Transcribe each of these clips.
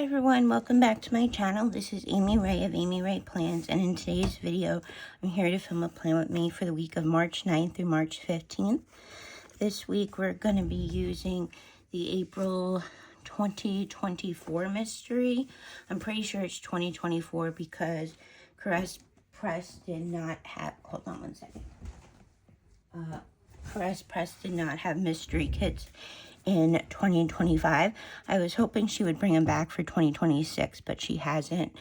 Hi everyone, welcome back to my channel. This is Amy Ray of Amy Ray Plans, and in today's video, I'm here to film a plan with me for the week of March 9th through March 15th. This week, we're going to be using the April 2024 mystery. I'm pretty sure it's 2024 because Caress Press did not have, hold on one second. Caress Press did not have mystery kits in 2025. I was hoping she would bring them back for 2026, but she hasn't.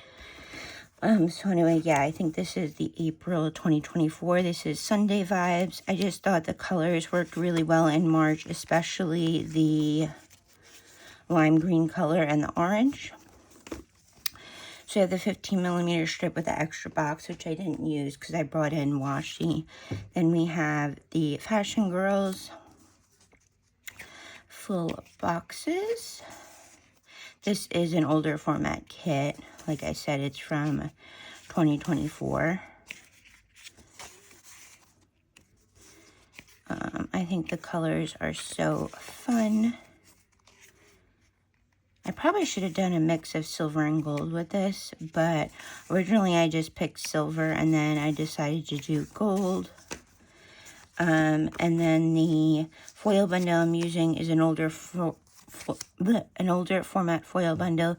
So anyway, yeah, I think this is the April 2024. This is Sunday vibes. I just thought the colors worked really well in March, especially the lime green color and the orange. So I have the 15mm strip with the extra box, which I didn't use because I brought in washi. Then we have the Fashion Girls full boxes. This is an older format kit. Like I said, it's from 2024. I think the colors are so fun. I probably should have done a mix of silver and gold with this, but originally I just picked silver and then I decided to do gold. And then the foil bundle I'm using is an older format foil bundle.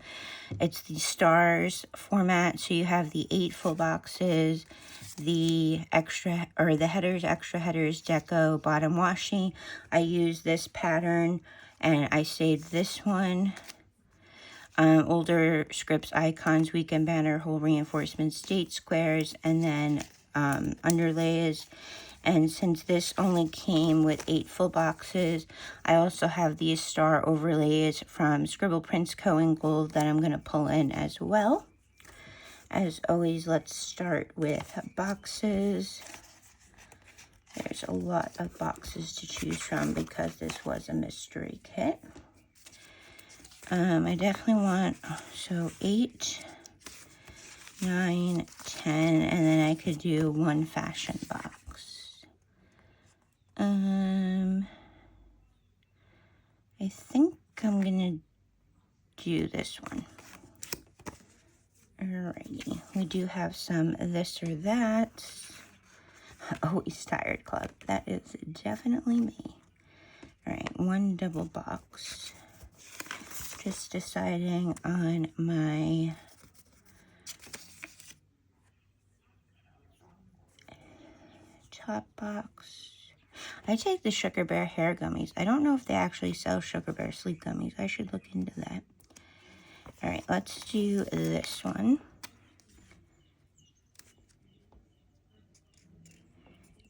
It's the stars format, so you have the 8 full boxes, the extra, or the headers, extra headers, deco, bottom washi. I use this pattern and I saved this one. Older scripts, icons, weekend banner, whole reinforcements, date squares, and then underlays. And since this only came with 8 full boxes, I also have these star overlays from Scribble Prints Co. in gold that I'm going to pull in as well. As always, let's start with boxes. There's a lot of boxes to choose from because this was a mystery kit. I definitely want, so 8, 9, 10, and then I could do 1 fashion box. I think I'm gonna do this one. Alrighty, we do have some this or that. Always Tired Club, that is definitely me. Alright, 1 double box. Just deciding on my top box. I take the Sugar Bear hair gummies. I don't know if they actually sell Sugar Bear sleep gummies. I should look into that. Alright, let's do this one.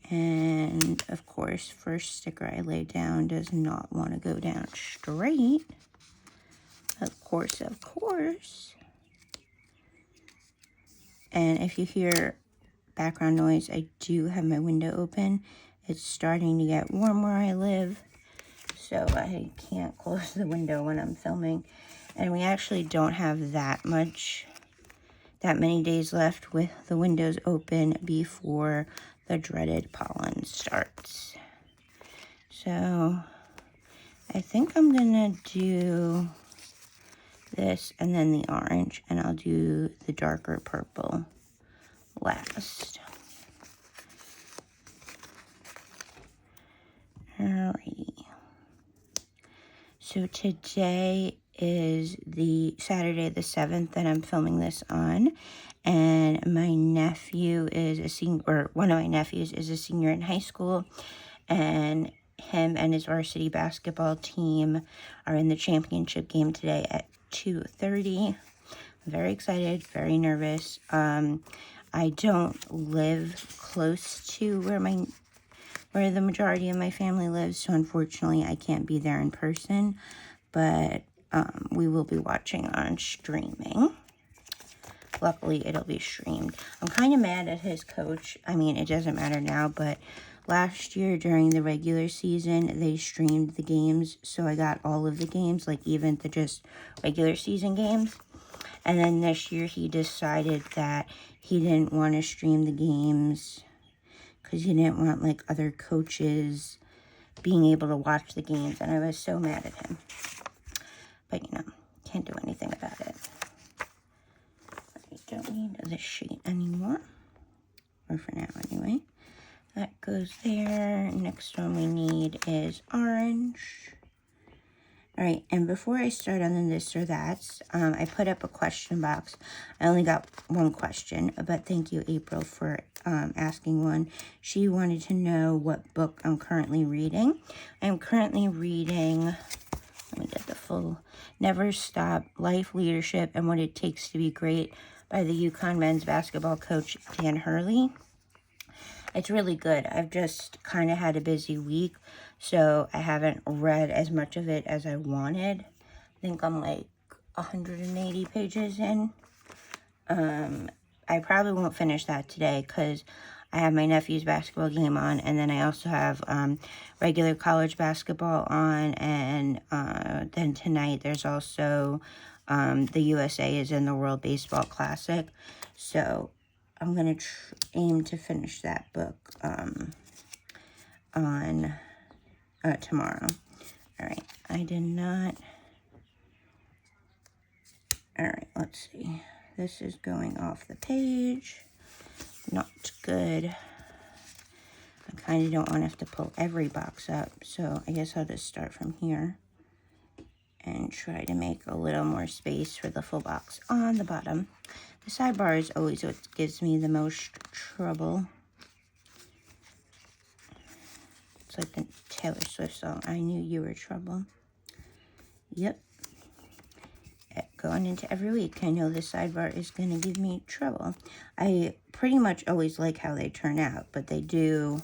And, of course, first sticker I lay down does not want to go down straight. Of course, of course. And if you hear background noise, I do have my window open. It's starting to get warm where I live, so I can't close the window when I'm filming. And we actually don't have that many days left with the windows open before the dreaded pollen starts. So I think I'm gonna do this and then the orange, and I'll do the darker purple last. Alrighty. So today is the Saturday the 7th that I'm filming this on, and my nephew is a senior, or one of my nephews is a senior in high school, and him and his varsity basketball team are in the championship game today at 2:30. I'm very excited, very nervous. I don't live close to where the majority of my family lives, so unfortunately I can't be there in person, but we will be watching on streaming. Luckily, it'll be streamed. I'm kind of mad at his coach. I mean, it doesn't matter now, but last year during the regular season, they streamed the games, so I got all of the games, like even the just regular season games. And then this year, he decided that he didn't want to stream the games because he didn't want, like, other coaches being able to watch the games, and I was so mad at him. But, you know, can't do anything about it. need this sheet anymore, or for now anyway. That goes there. Next one we need is orange. All right, and before I start on the this or that's, I put up a question box. I only got one question, but thank you, April, for asking one. She wanted to know what book I'm currently reading. I'm currently reading, let me get the full, Never Stop, Life, Leadership, and What It Takes to Be Great by the UConn men's basketball coach, Dan Hurley. It's really good. I've just kind of had a busy week, so I haven't read as much of it as I wanted. I think I'm like 180 pages in. I probably won't finish that today because I have my nephew's basketball game on, and then I also have regular college basketball on, and then tonight there's also the USA is in the World Baseball Classic, so I'm going to aim to finish that book on tomorrow. All right, I did not. All right, let's see. This is going off the page. Not good. I kind of don't want to have to pull every box up, so I guess I'll just start from here and try to make a little more space for the full box on the bottom. The sidebar is always what gives me the most trouble. It's like the Taylor Swift song, I Knew You Were Trouble. Yep. Going into every week, I know the sidebar is going to give me trouble. I pretty much always like how they turn out, but they do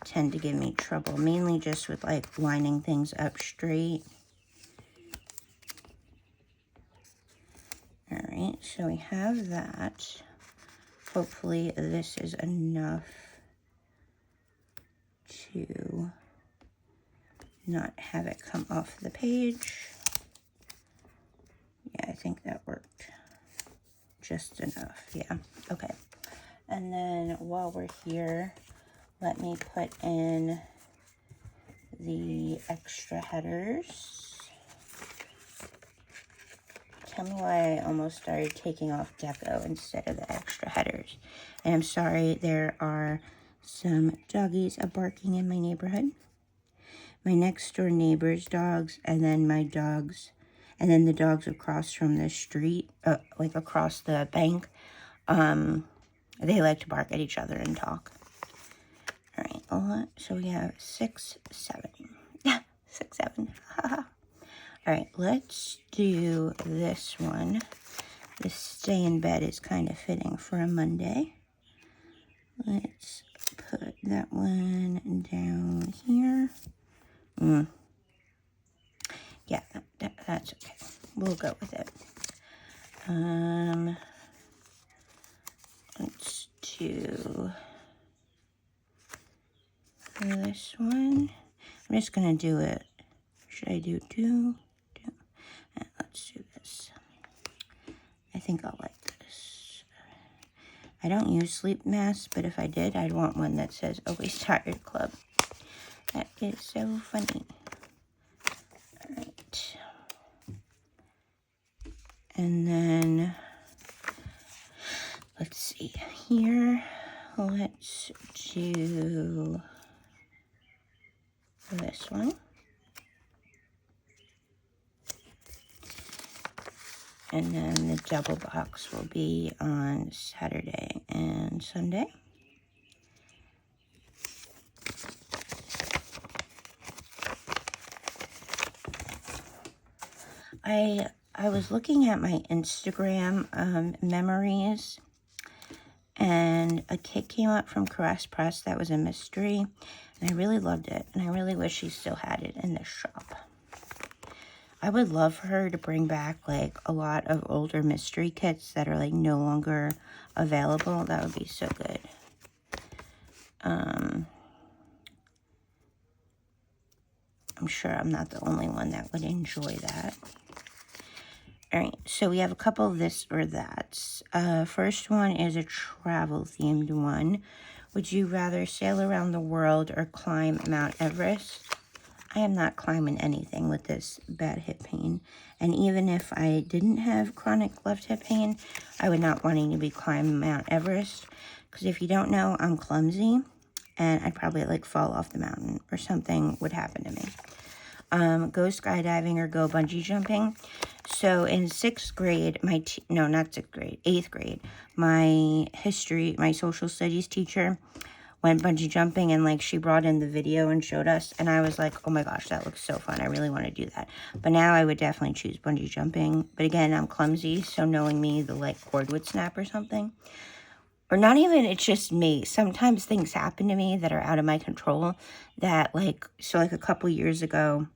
tend to give me trouble, mainly just with like lining things up straight. All right, so we have that. Hopefully this is enough to not have it come off the page. Yeah, I think that worked just enough. Yeah, okay. And then while we're here, let me put in the extra headers. Tell me why I almost started taking off deco instead of the extra headers. And I'm sorry, there are some doggies barking in my neighborhood. My next door neighbor's dogs, and then my dogs, and then the dogs across from the street, like across the bank, they like to bark at each other and talk. All right, so we have 6, 7. Yeah, 6, 7. Haha. All right, let's do this one. This stay in bed is kind of fitting for a Monday. Let's put that one down here. Yeah, that's okay. We'll go with it. Let's do this one. I'm just gonna do it. Should I do two? Let's do this. I think I'll like this. I don't use sleep masks, but if I did, I'd want one that says Always Tired Club. That is so funny. All right. And then, let's see here. Let's do this one. And then the double box will be on Saturday and Sunday. I was looking at my Instagram memories, and a kit came up from Caress Press that was a mystery, and I really loved it, and I really wish she still had it in the shop. I would love for her to bring back like a lot of older mystery kits that are like no longer available. That would be so good. I'm sure I'm not the only one that would enjoy that. All right, so we have a couple of this or that's. First one is a travel themed one. Would you rather sail around the world or climb Mount Everest? I am not climbing anything with this bad hip pain. And even if I didn't have chronic left hip pain, I would not wanting to be climbing Mount Everest. Because if you don't know, I'm clumsy. And I'd probably like fall off the mountain or something would happen to me. Go skydiving or go bungee jumping. So in 6th grade, no, not 6th grade, 8th grade, my social studies teacher went bungee jumping, and like she brought in the video and showed us, and I was like, oh my gosh, that looks so fun. I really want to do that. But now I would definitely choose bungee jumping. But again, I'm clumsy, so knowing me, the like cord would snap or something. Or not even, it's just me. Sometimes things happen to me that are out of my control that like, so like a couple years ago,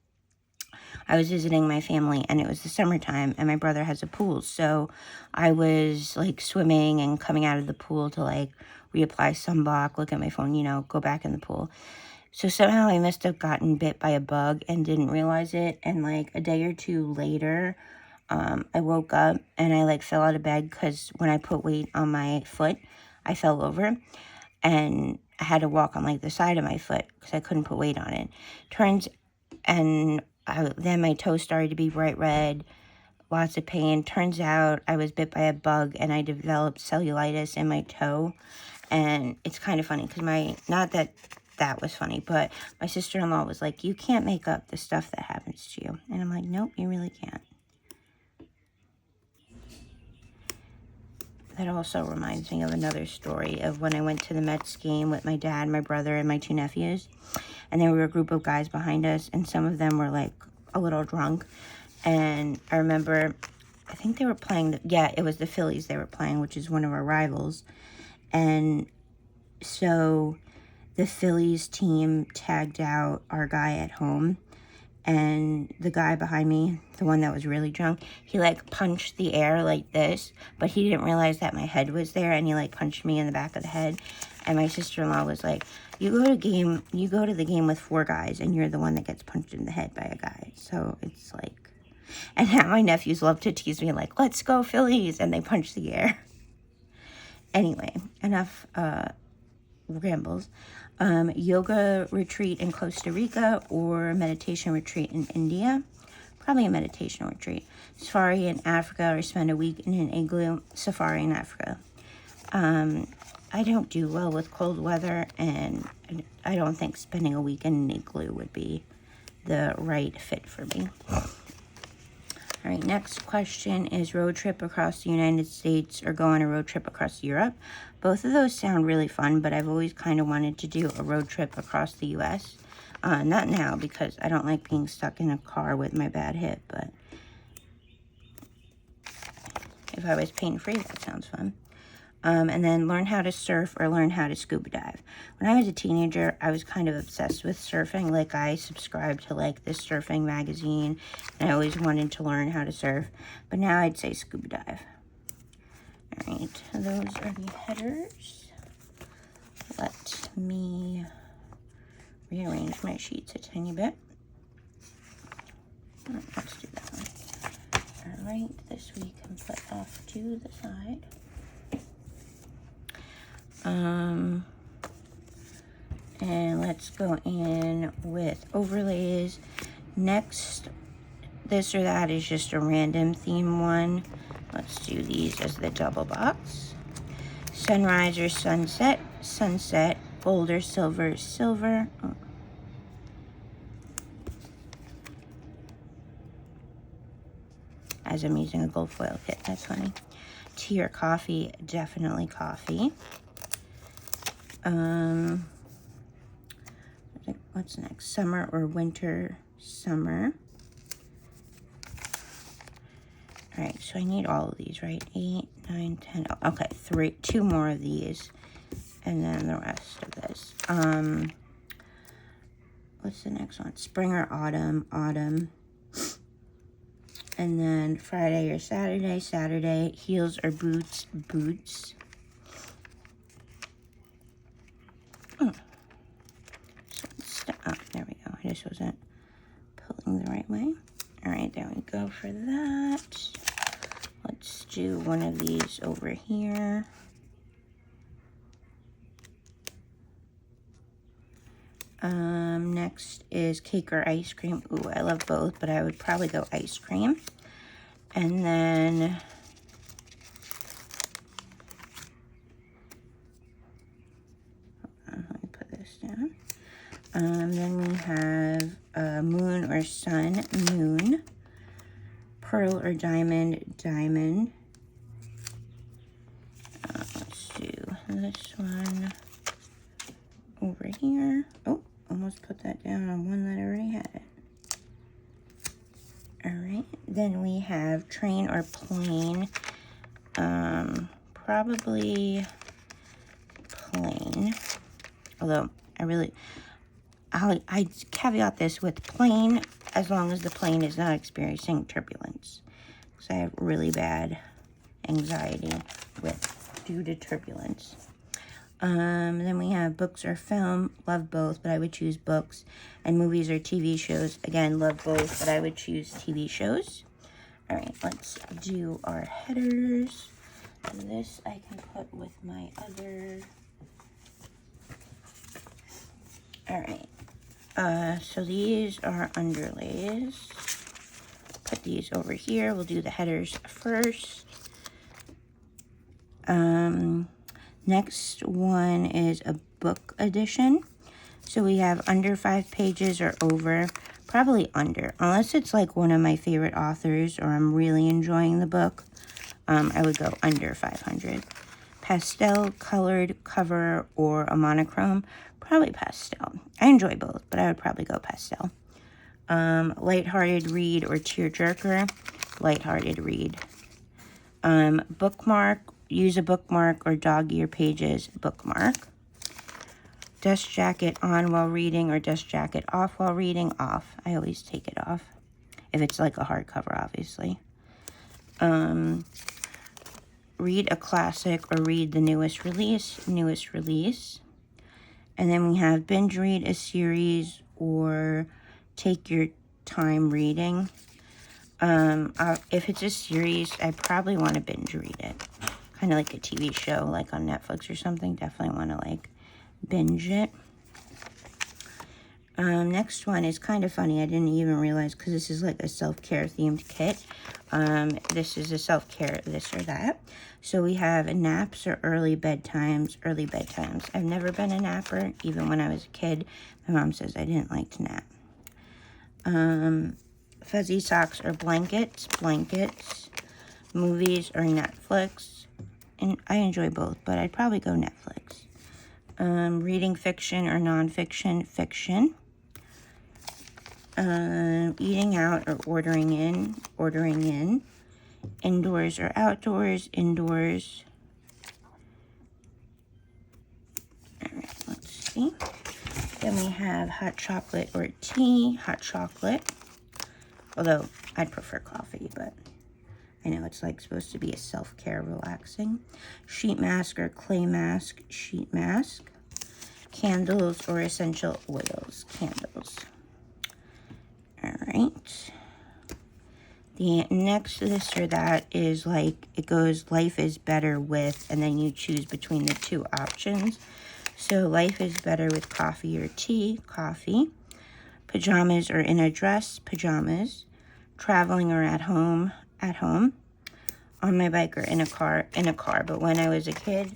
I was visiting my family and it was the summertime and my brother has a pool. So I was like swimming and coming out of the pool to like reapply sunblock, look at my phone, you know, go back in the pool. So somehow I must have gotten bit by a bug and didn't realize it. And like a day or two later, I woke up and I like fell out of bed because when I put weight on my foot, I fell over and I had to walk on like the side of my foot because I couldn't put weight on it. Then my toe started to be bright red, lots of pain. Turns out I was bit by a bug and I developed cellulitis in my toe. And it's kind of funny because not that that was funny, but my sister-in-law was like, you can't make up the stuff that happens to you. And I'm like, nope, you really can't. That also reminds me of another story of when I went to the Mets game with my dad, my brother, and my 2 nephews. And there were a group of guys behind us, and some of them were like a little drunk. And I remember, I think they were playing, it was the Phillies they were playing, which is one of our rivals. And so the Phillies team tagged out our guy at home. And the guy behind me, the one that was really drunk, he like punched the air like this, but he didn't realize that my head was there, and he like punched me in the back of the head. And my sister-in-law was like, you go to the game with 4 guys and you're the one that gets punched in the head by a guy. So it's like, and now my nephews love to tease me like, let's go Phillies, and they punch the air. Anyway, enough rambles. Yoga retreat in Costa Rica or meditation retreat in India. Probably a meditation retreat. Safari in Africa or spend a week in an igloo. Safari in Africa. I don't do well with cold weather, and I don't think spending a week in an igloo would be the right fit for me. All right, next question is road trip across the United States or go on a road trip across Europe. Both of those sound really fun, but I've always kind of wanted to do a road trip across the U.S. Not now, because I don't like being stuck in a car with my bad hip, but if I was pain-free, that sounds fun. And then learn how to surf or learn how to scuba dive. When I was a teenager, I was kind of obsessed with surfing. Like, I subscribed to, like, this surfing magazine, and I always wanted to learn how to surf. But now I'd say scuba dive. All right, those are the headers. Let me rearrange my sheets a tiny bit. Let's do that one. All right, this we can put off to the side. And let's go in with overlays. Next, this or that is just a random theme one. Let's do these as the double box. Sunrise or sunset, sunset, gold or silver, silver. Oh. As I'm using a gold foil kit, that's funny. Tea or coffee, definitely coffee. What's next? Summer or winter? Summer. All right, so I need all of these, right? 8, 9, 10. Okay, 2 more of these, and then the rest of this. What's the next one? Spring or autumn? Autumn. And then Friday or Saturday? Saturday. Heels or boots? Boots. Oh, there we go. I just wasn't pulling the right way. All right, there we go for that. Let's do one of these over here. next is cake or ice cream. Ooh, I love both, but I would probably go ice cream. And then let me put this down. Then we have moon or sun, moon. Pearl or diamond, diamond. Let's do this one over here. Oh, almost put that down on one that already had it. All right, then we have train or plane. Probably plane. Although I caveat this with plane as long as the plane is not experiencing turbulence. Because I have really bad anxiety due to turbulence. Then we have books or film. Love both, but I would choose books. And movies or TV shows. Again, love both, but I would choose TV shows. All right, let's do our headers. This I can put with my other. All right. So these are underlays. Put these over here. We'll do the headers first. Next one is a book edition. So we have under 5 pages or over. Probably under, unless it's like one of my favorite authors or I'm really enjoying the book. I would go under 500. Pastel colored cover or a monochrome. Probably pastel. I enjoy both, but I would probably go pastel. Lighthearted read or tearjerker. Lighthearted read. Bookmark. Use a bookmark or dog ear pages. Bookmark. Dust jacket on while reading or dust jacket off while reading. Off. I always take it off. If it's like a hardcover, obviously. Read a classic or read the newest release. Newest release. And then we have binge read a series or take your time reading. If it's a series, I probably want to binge read it. Kind of like a TV show, like on Netflix or something. Definitely want to like binge it. Next one is kind of funny. I didn't even realize because this is like a self-care themed kit. This is a self-care this or that. So we have naps or early bedtimes. Early bedtimes. I've never been a napper, even when I was a kid. My mom says I didn't like to nap. Fuzzy socks or blankets. Blankets. Movies or Netflix. And I enjoy both, but I'd probably go Netflix. Reading fiction or nonfiction. Fiction. Eating out or ordering in. Ordering in. Indoors or outdoors. Indoors. All right, let's see. Then we have hot chocolate or tea. Hot chocolate. Although I'd prefer coffee, but I know it's like supposed to be a self-care relaxing. Sheet mask or clay mask. Sheet mask. Candles or essential oils. Candles. All right. The next this or that is like, it goes life is better with, and then you choose between the two options. So life is better with coffee or tea. Coffee. Pajamas or in a dress. Pajamas. Traveling or at home. At home. On my bike or in a car. In a car. But when I was a kid,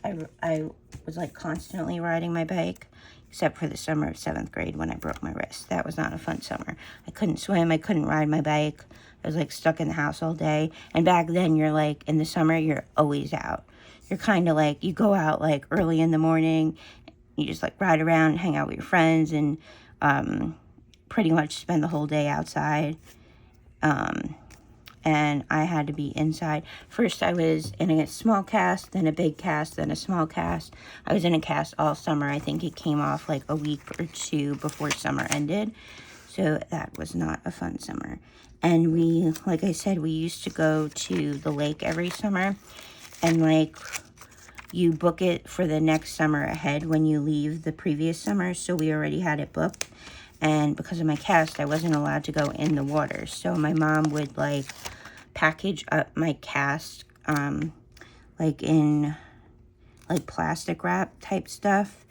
I was like constantly riding my bike, except for the summer of 7th grade when I broke my wrist. That was not a fun summer. I couldn't swim. I couldn't ride my bike. I was like stuck in the house all day. And back then, you're like, in the summer, you're always out. You're kind of like, you go out like early in the morning. You just like ride around, hang out with your friends, and pretty much spend the whole day outside. And I had to be inside. First, I was in a small cast, then a big cast, then a small cast. I was in a cast all summer. I think it came off like a week or two before summer ended. So that was not a fun summer. And we, like I said, we used to go to the lake every summer. And like, you book it for the next summer ahead when you leave the previous summer. So we already had it booked. And because of my cast, I wasn't allowed to go in the water. So my mom would like package up my cast like in like plastic wrap type stuff.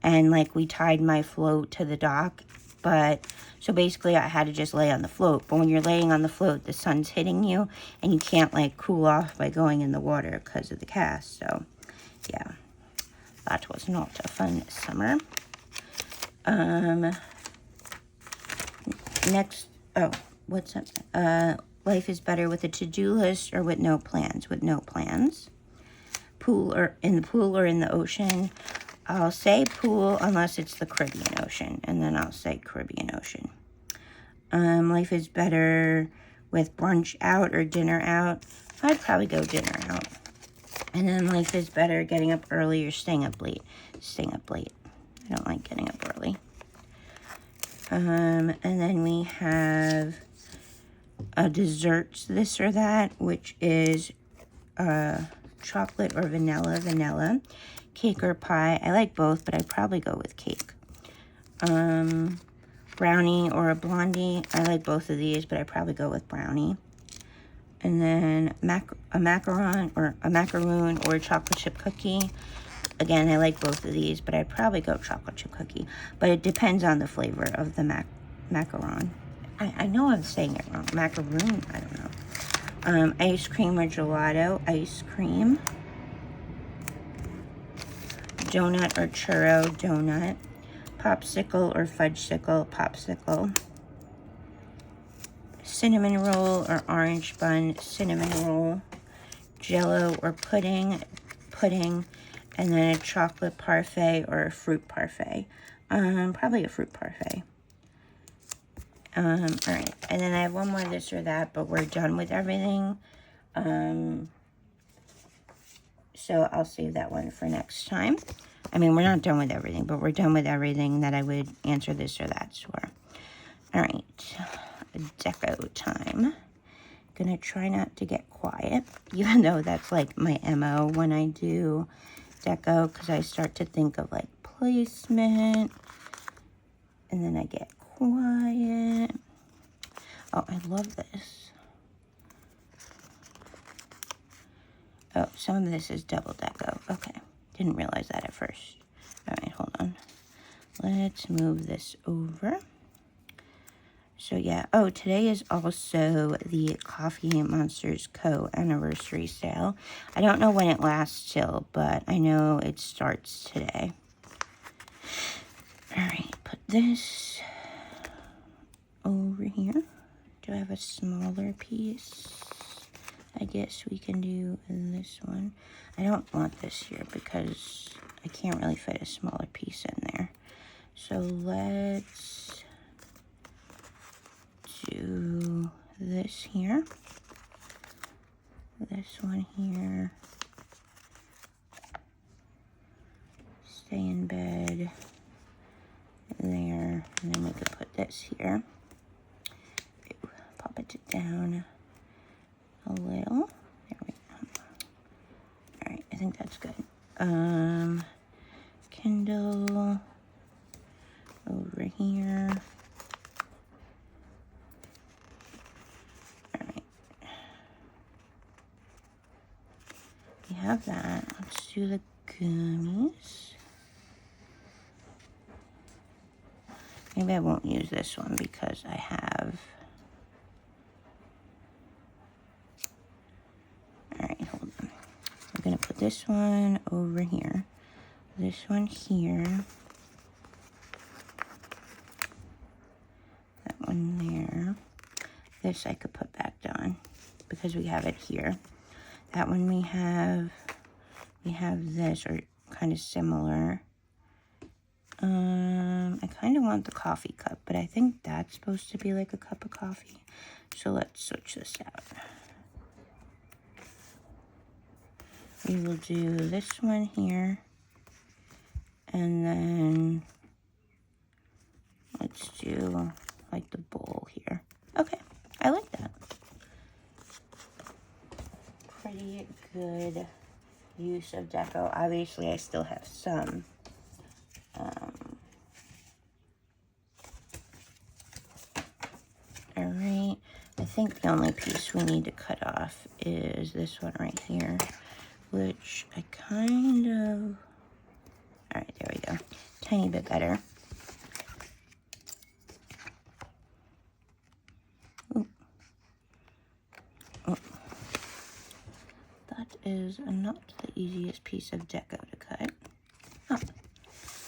and like we tied my float to the dock, but so basically I had to just lay on the float. But when you're laying on the float, the sun's hitting you and you can't like cool off by going in the water because of the cast. So yeah, that was not a fun summer. Next, oh, what's up? Life is better with a to-do list or with no plans? With no plans. Pool or in the pool or in the ocean? I'll say pool unless it's the Caribbean Ocean, and then I'll say Caribbean Ocean. Life is better with brunch out or dinner out? I'd probably go dinner out. And then life is better getting up early or staying up late? Staying up late. I don't like getting up early. And then we have desserts, this or that, which is chocolate or vanilla. Vanilla. Cake or pie? I like both, but I'd probably go with cake. Brownie or a blondie? I like both of these, but I'd probably go with brownie. And then a macaron or a chocolate chip cookie. Again, I like both of these, but I'd probably go chocolate chip cookie. But it depends on the flavor of the macaron. I know I'm saying it wrong. Macaroon? I don't know. Ice cream or gelato? Ice cream. Donut or churro? Donut. Popsicle or fudgesicle? Popsicle. Cinnamon roll or orange bun? Cinnamon roll. Jello or pudding? Pudding. And then a chocolate parfait or a fruit parfait? Probably a fruit parfait. All right. And then I have one more this or that, but we're done with everything. So I'll save that one for next time. I mean, we're not done with everything, but we're done with everything that I would answer this or that for. All right. Deco time. Gonna try not to get quiet, even though that's like my MO when I do deco, because I start to think of like placement, and then I get quiet. Oh, I love this. Oh, some of this is double deco. Okay, didn't realize that at first. All right, hold on. Let's move this over. So yeah, oh, today is also the Coffee Monsters Co. anniversary sale. I don't know when it lasts till, but I know it starts today. All right, put this over here. Do I have a smaller piece? I guess we can do this one. I don't want this here because I can't really fit a smaller piece in there. So let's do this here. This one here. Stay in bed. There. And then we could put this here. Pop it down a little. There we go. Alright, I think that's good. Kindle over here. Alright. We have that. Let's do the gummies. Maybe I won't use this one because I have... Alright, hold on. I'm going to put this one over here. This one here. That one there. This I could put back down because we have it here. That one we have this, or kind of similar. I kind of want the coffee cup, but I think that's supposed to be like a cup of coffee. So let's switch this out. We will do this one here. And then let's do like the bowl here. Okay, I like that. Pretty good use of deco. Obviously, I still have some. Alright, I think the only piece we need to cut off is this one right here, which I kind of... All right, there we go. Tiny bit better. Ooh. Oh. That is not the easiest piece of deco to cut. Oh,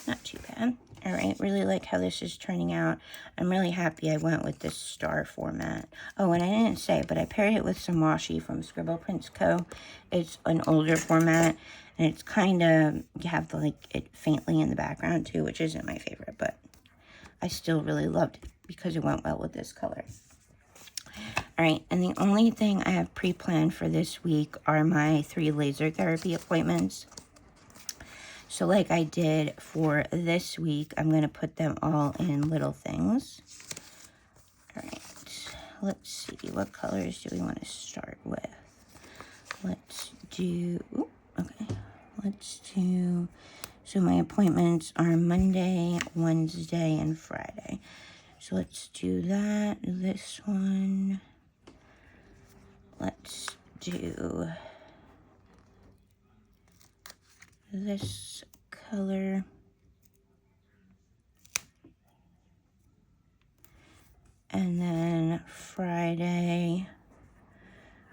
not too bad. All right, really like how this is turning out. I'm really happy I went with this star format. Oh, and I didn't say, but I paired it with some washi from Scribble Prints Co. It's an older format, and it's kind of, you have like it faintly in the background too, which isn't my favorite, but I still really loved it because it went well with this color. All right, and the only thing I have pre-planned for this week are my 3 laser therapy appointments. So like I did for this week, I'm going to put them all in little things. All right, let's see. What colors do we want to start with? Let's do, so my appointments are Monday, Wednesday, and Friday. So let's do that. This one. Let's do this color. And then Friday,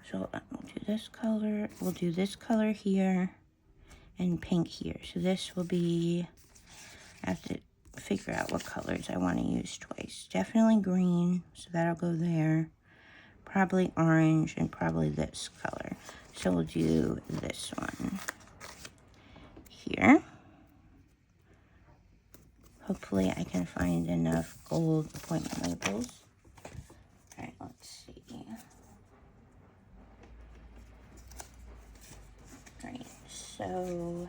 so we'll do this color, we'll do this color here, and pink here. So this will be, I have to figure out what colors I want to use twice. Definitely green, so that'll go there. Probably orange, and probably this color. So we'll do this one here. Hopefully I can find enough gold appointment labels. All right, let's see. All right, so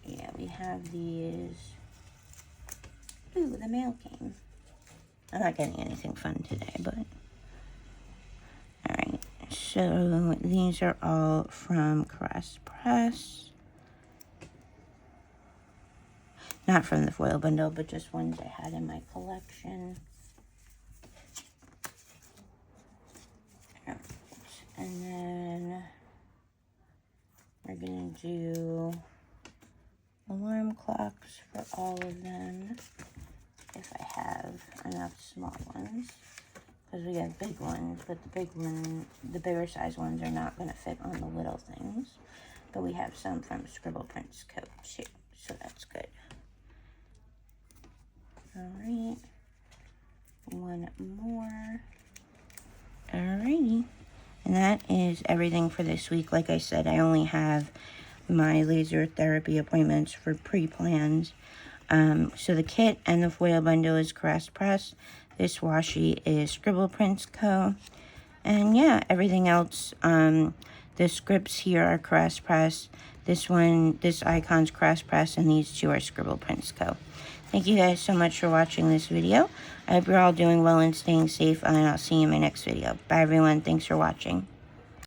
yeah, we have these. Ooh, the mail came. I'm not getting anything fun today, but all right. So these are all from Cross Press. Not from the foil bundle, but just ones I had in my collection. And then we're gonna do alarm clocks for all of them, if I have enough small ones. Because we have big ones, but the bigger size ones are not gonna fit on the little things. But we have some from Scribble Prints Co. too, so that's good. Alright, one more. Alrighty, and that is everything for this week. Like I said, I only have my laser therapy appointments for pre-plans. So the kit and the foil bundle is Cross Press. This washi is Scribble Prints Co. And yeah, everything else, the scripts here are Cross Press. This icon's Cross Press, and these 2 are Scribble Prints Co. Thank you guys so much for watching this video. I hope you're all doing well and staying safe, and I'll see you in my next video. Bye, everyone. Thanks for watching.